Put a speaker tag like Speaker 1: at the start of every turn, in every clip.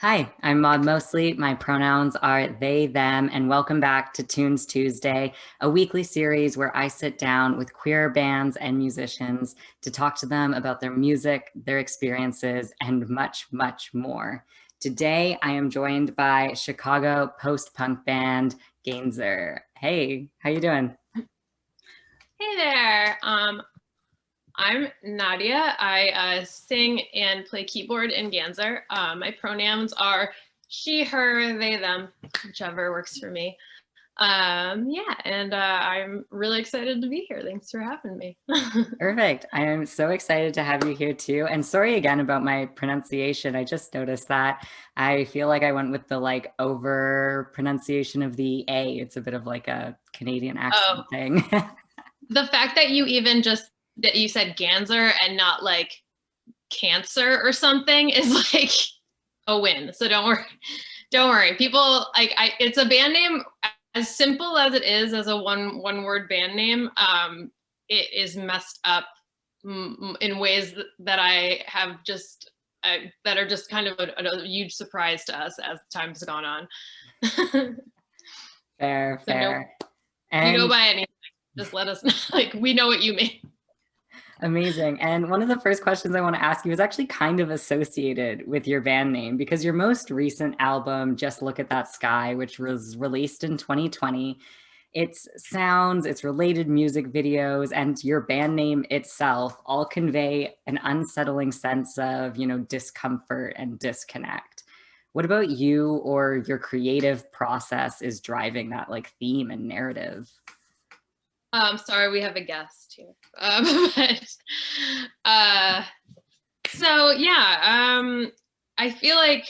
Speaker 1: Hi, I'm Maud Mosley. My pronouns are they, them, and welcome back to Tunes Tuesday, a weekly series where I sit down with queer bands and musicians to talk to them about their music, their experiences, and much, much more. Today, I am joined by Chicago post-punk band Ganser. Hey, how you doing?
Speaker 2: Hey there. I'm Nadia. I sing and play keyboard in Ganser. My pronouns are she, her, they, them, whichever works for me. Yeah, and I'm really excited to be here. Thanks for having me.
Speaker 1: Perfect. I am so excited to have you here too. And sorry again about my pronunciation. I just noticed that. I feel like I went with the over pronunciation of the A. It's a bit of like a Canadian
Speaker 2: Oh,
Speaker 1: accent thing.
Speaker 2: the fact that you said Ganser and not like cancer or something is like a win. So don't worry. Don't worry. People it's a band name as simple as it is as a one word band name. It is messed up in ways that I have just that are just kind of a huge surprise to us as time's gone on.
Speaker 1: Fair,
Speaker 2: So no,
Speaker 1: fair.
Speaker 2: you go
Speaker 1: And
Speaker 2: by anything. Just let us know. Like we know what you mean.
Speaker 1: amazing. And one of the first questions I want to ask you is actually kind of associated with your band name because your most recent album, Just Look at That Sky, which was released in 2020, its sounds, its related music videos, and your band name itself all convey an unsettling sense of, discomfort and disconnect. What about you or your creative process is driving that theme and narrative?
Speaker 2: Sorry, we have a guest here. But, uh, so yeah, I feel like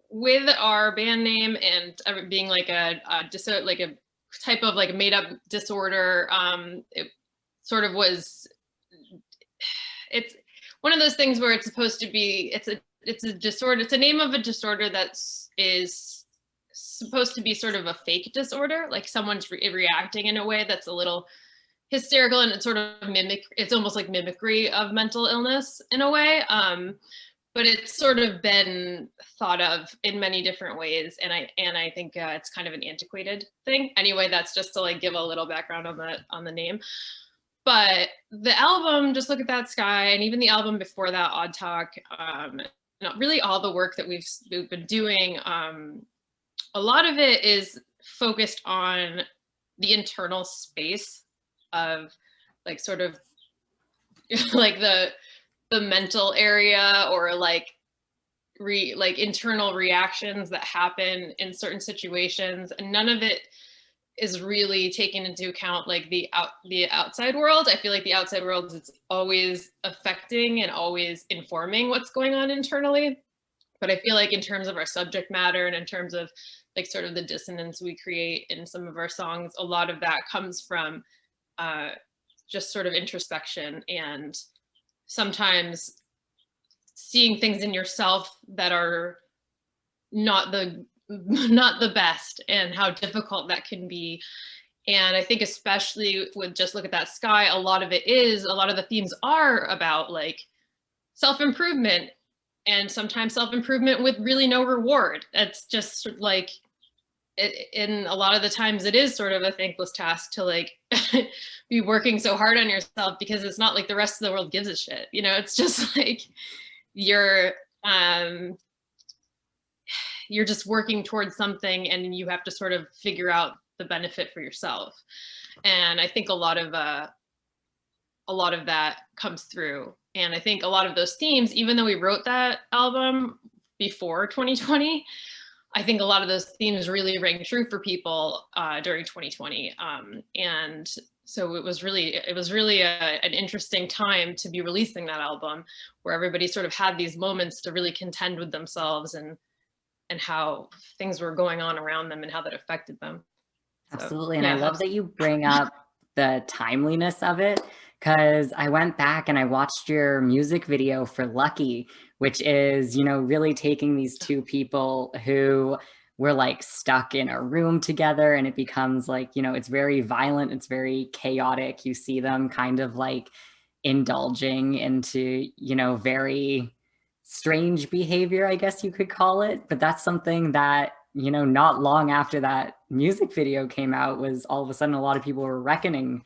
Speaker 2: with our band name and being like just like a type of like made up disorder, it sort of was. It's one of those things where it's supposed to be. It's a disorder. It's a name of a disorder is supposed to be sort of a fake disorder, like someone's reacting in a way that's a little hysterical and it's sort of it's almost like mimicry of mental illness in a way. But it's sort of been thought of in many different ways, and I think it's kind of an antiquated thing. Anyway, that's just to like give a little background on the name. But the album, Just Look at That Sky, and even the album before that, Odd Talk, really all the work that we've been doing, a lot of it is focused on the internal space of like sort of like the mental area or like internal reactions that happen in certain situations, and none of it is really taken into account like the outside world. I feel like the outside world is always affecting and always informing what's going on internally, but I feel like in terms of our subject matter and in terms of like sort of the dissonance we create in some of our songs, a lot of that comes from just sort of introspection and sometimes seeing things in yourself that are not the best and how difficult that can be. And I think especially with Just Look at That Sky, a lot of the themes are about like self-improvement, and sometimes self-improvement with really no reward. It's just like in a lot of the times it is sort of a thankless task to like be working so hard on yourself because it's not like the rest of the world gives a shit. It's just like you're um you're just working towards something and you have to sort of figure out the benefit for yourself. And I think a lot of that comes through. And I think a lot of those themes, even though we wrote that album before 2020, I think a lot of those themes really rang true for people during 2020. And so it was really an interesting time to be releasing that album where everybody sort of had these moments to really contend with themselves and how things were going on around them and how that affected them. So,
Speaker 1: Absolutely. And I
Speaker 2: yeah.
Speaker 1: love that you bring up the timeliness of it because I went back and I watched your music video for Lucky, which is, really taking these two people who were like stuck in a room together and it becomes like, it's very violent, it's very chaotic. You see them kind of like indulging into, very strange behavior, I guess you could call it. But that's something that, not long after that music video came out, was all of a sudden a lot of people were reckoning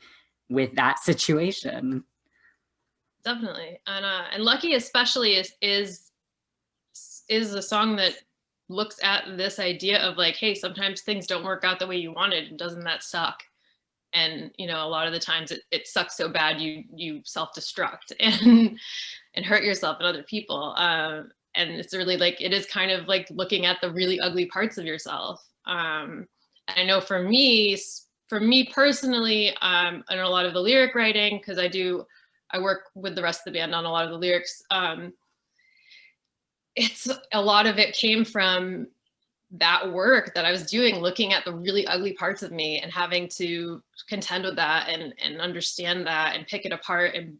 Speaker 1: with that situation.
Speaker 2: Definitely. And Lucky especially is a song that looks at this idea of like, hey, sometimes things don't work out the way you wanted, and doesn't that suck? And a lot of the times it sucks so bad you self-destruct and hurt yourself and other people. And it's really like, it is kind of like looking at the really ugly parts of yourself. I know for me personally, and a lot of the lyric writing, because I work with the rest of the band on a lot of the lyrics. It's a lot of it came from that work that I was doing, looking at the really ugly parts of me and having to contend with that and understand that and pick it apart and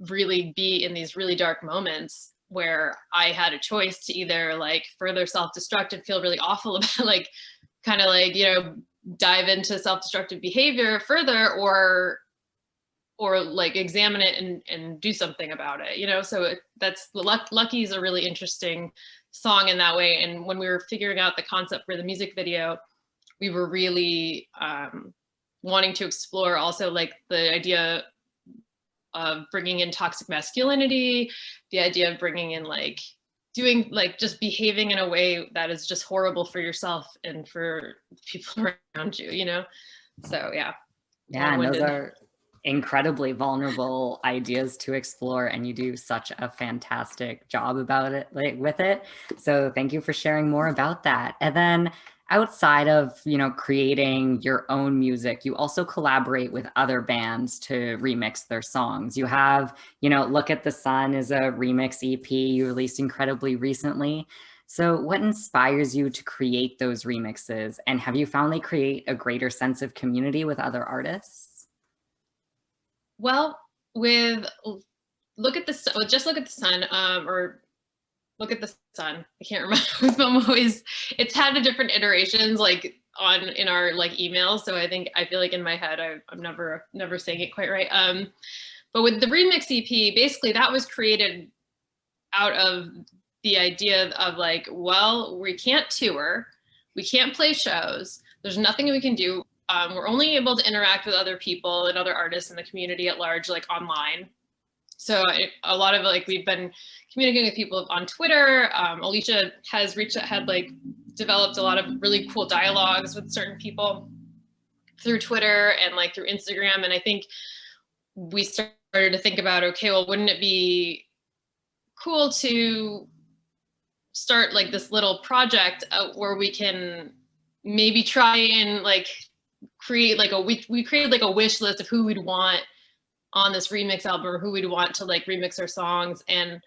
Speaker 2: really be in these really dark moments where I had a choice to either like further self-destruct and feel really awful about like kind of like, dive into self-destructive behavior further, or like examine it and do something about it, so that's Lucky is a really interesting song in that way. And when we were figuring out the concept for the music video, we were really wanting to explore also like the idea of bringing in toxic masculinity, the idea of bringing in like doing like just behaving in a way that is just horrible for yourself and for people around you, so yeah.
Speaker 1: Yeah, and those are incredibly vulnerable ideas to explore, and you do such a fantastic job about it, like with it. So thank you for sharing more about that. And then outside of, creating your own music, you also collaborate with other bands to remix their songs. You have, Look at the Sun is a remix EP you released incredibly recently. So what inspires you to create those remixes? And have you found they create a greater sense of community with other artists?
Speaker 2: Well, with Look at the Sun, just Look at the Sun, or Look at the Sun, I can't remember. I'm always, it's had the different iterations like in our like emails. So I feel like in my head, I'm never saying it quite right. But with the remix EP, basically that was created out of the idea of like, well, we can't tour, we can't play shows, there's nothing we can do. We're only able to interact with other people and other artists in the community at large, like online. So a lot of like, we've been communicating with people on Twitter. Alicia has had like developed a lot of really cool dialogues with certain people through Twitter and like through Instagram. And I think we started to think about, okay, well, wouldn't it be cool to start like this little project where we can maybe try and like create like we created like a wish list of who we'd want on this remix album, or who we'd want to like remix our songs. And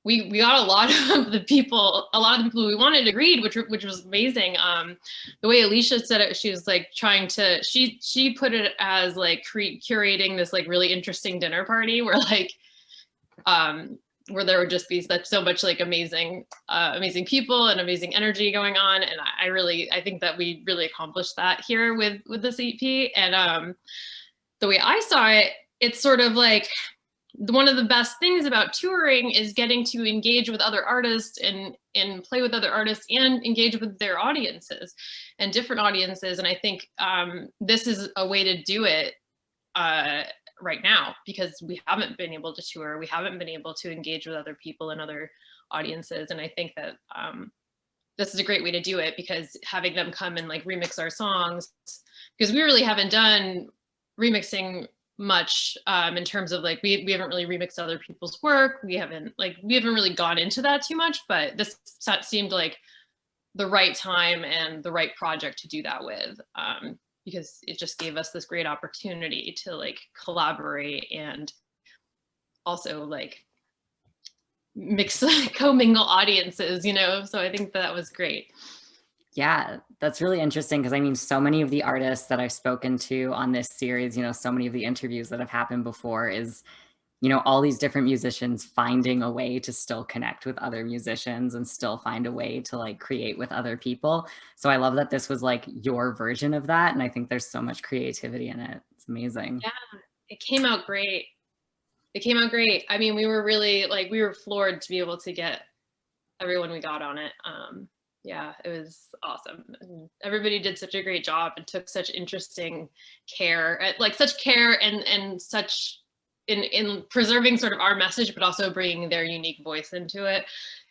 Speaker 2: we got a lot of the people we wanted agreed, which was amazing. The way Alicia said it, she was like trying to, she put it as like curating this like really interesting dinner party where like, where there would just be so much like amazing people and amazing energy going on. And I think that we really accomplished that here with this EP. And the way I saw it, it's sort of like one of the best things about touring is getting to engage with other artists and play with other artists and engage with their audiences and different audiences. And I think this is a way to do it right now, because we haven't been able to tour, we haven't been able to engage with other people and other audiences. And I think that this is a great way to do it, because having them come and like remix our songs, because we really haven't done remixing much in terms of like we haven't really remixed other people's work. We haven't really gone into that too much, but this seemed like the right time and the right project to do that with, because it just gave us this great opportunity to like collaborate and also like mix commingle audiences, so I think that was great.
Speaker 1: Yeah, that's really interesting, because I mean, so many of the artists that I've spoken to on this series, so many of the interviews that have happened before is, all these different musicians finding a way to still connect with other musicians and still find a way to like create with other people. So I love that this was like your version of that. And I think there's so much creativity in it. It's amazing.
Speaker 2: Yeah, it came out great. I mean, we were really like, we were floored to be able to get everyone we got on it. Yeah, it was awesome. And everybody did such a great job and took such interesting care, like such care and such in preserving sort of our message, but also bringing their unique voice into it.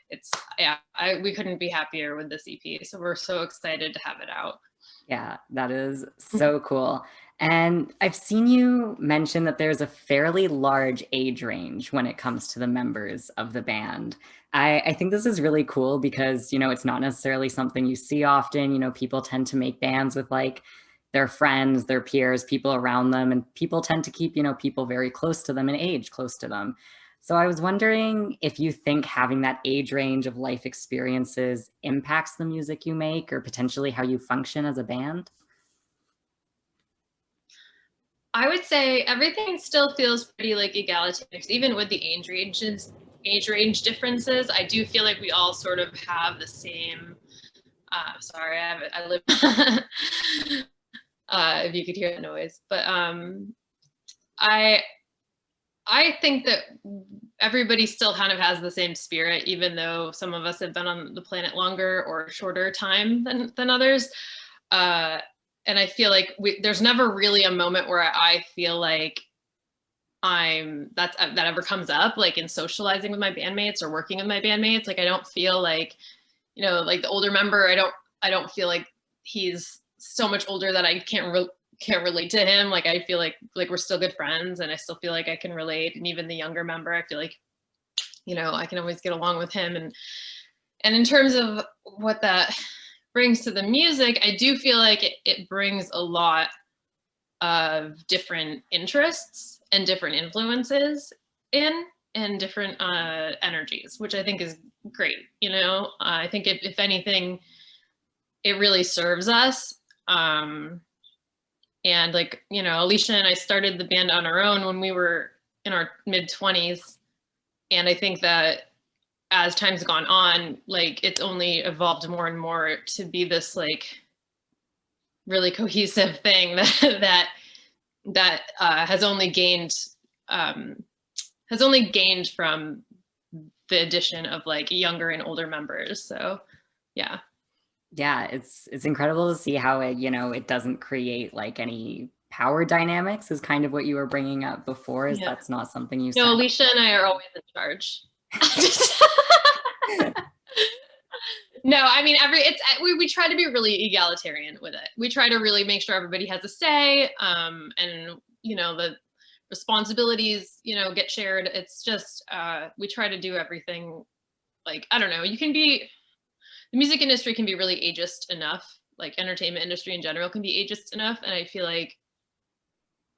Speaker 2: It's, yeah, we couldn't be happier with this EP. So we're so excited to have it out.
Speaker 1: Yeah, that is so cool. And I've seen you mention that there's a fairly large age range when it comes to the members of the band. I think this is really cool because, it's not necessarily something you see often. People tend to make bands with like their friends, their peers, people around them, and people tend to keep, people very close to them and age close to them. So I was wondering if you think having that age range of life experiences impacts the music you make or potentially how you function as a band?
Speaker 2: I would say everything still feels pretty like egalitarian, even with the age range differences. I do feel like we all sort of have the same. Sorry, I live. If you could hear the noise, but I think that everybody still kind of has the same spirit, even though some of us have been on the planet longer or shorter time than others. And I feel like there's never really a moment where I feel like that ever comes up, like in socializing with my bandmates or working with my bandmates. Like I don't feel like, like the older member, I don't feel like he's so much older that I can't relate to him. Like I feel like we're still good friends and I still feel like I can relate. And even the younger member, I feel like, I can always get along with him. And in terms of what that brings to the music, I do feel like it brings a lot of different interests and different influences in and different energies, which I think is great. I think if anything, it really serves us. And like, Alicia and I started the band on our own when we were in our mid-20s. And I think that as time's gone on, like it's only evolved more and more to be this like really cohesive thing that has only gained from the addition of like younger and older members. So yeah.
Speaker 1: Yeah, it's incredible to see how it doesn't create like any power dynamics is kind of what you were bringing up before. Is
Speaker 2: Yeah.
Speaker 1: that's not something you
Speaker 2: No,
Speaker 1: said.
Speaker 2: Alicia and I are always in charge. No, I mean we try to be really egalitarian with it. We try to really make sure everybody has a say, and the responsibilities get shared. It's just we try to do everything. Like I don't know, the music industry can be really ageist enough. Like entertainment industry in general can be ageist enough, and I feel like,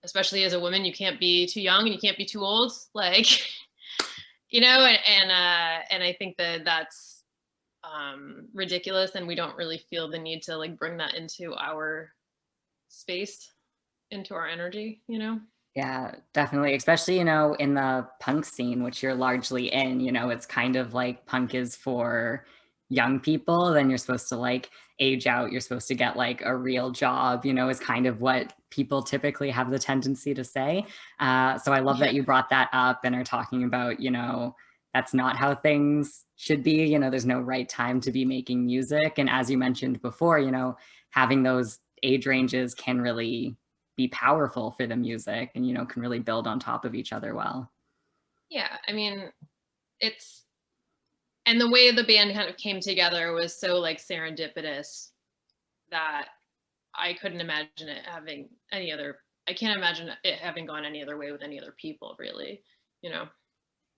Speaker 2: especially as a woman, you can't be too young and you can't be too old. Like and I think that's ridiculous, and we don't really feel the need to like bring that into our space, into our energy.
Speaker 1: Yeah, definitely. Especially, in the punk scene, which you're largely in, it's kind of like punk is for young people. Then you're supposed to like age out. You're supposed to get like a real job, is kind of what people typically have the tendency to say. So I love that you brought that up and are talking about, that's not how things should be. There's no right time to be making music. And as you mentioned before, having those age ranges can really be powerful for the music and, can really build on top of each other well.
Speaker 2: Yeah, I mean, and the way the band kind of came together was so like serendipitous that I couldn't imagine it having I can't imagine it having gone any other way with any other people, really.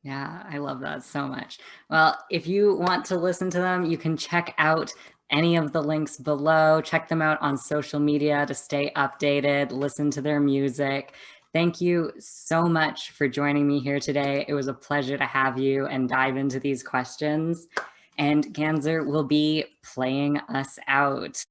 Speaker 1: Yeah, I love that so much. Well, if you want to listen to them, you can check out any of the links below. Check them out on social media to stay updated, listen to their music. Thank you so much for joining me here today. It was a pleasure to have you and dive into these questions. And Ganser will be playing us out.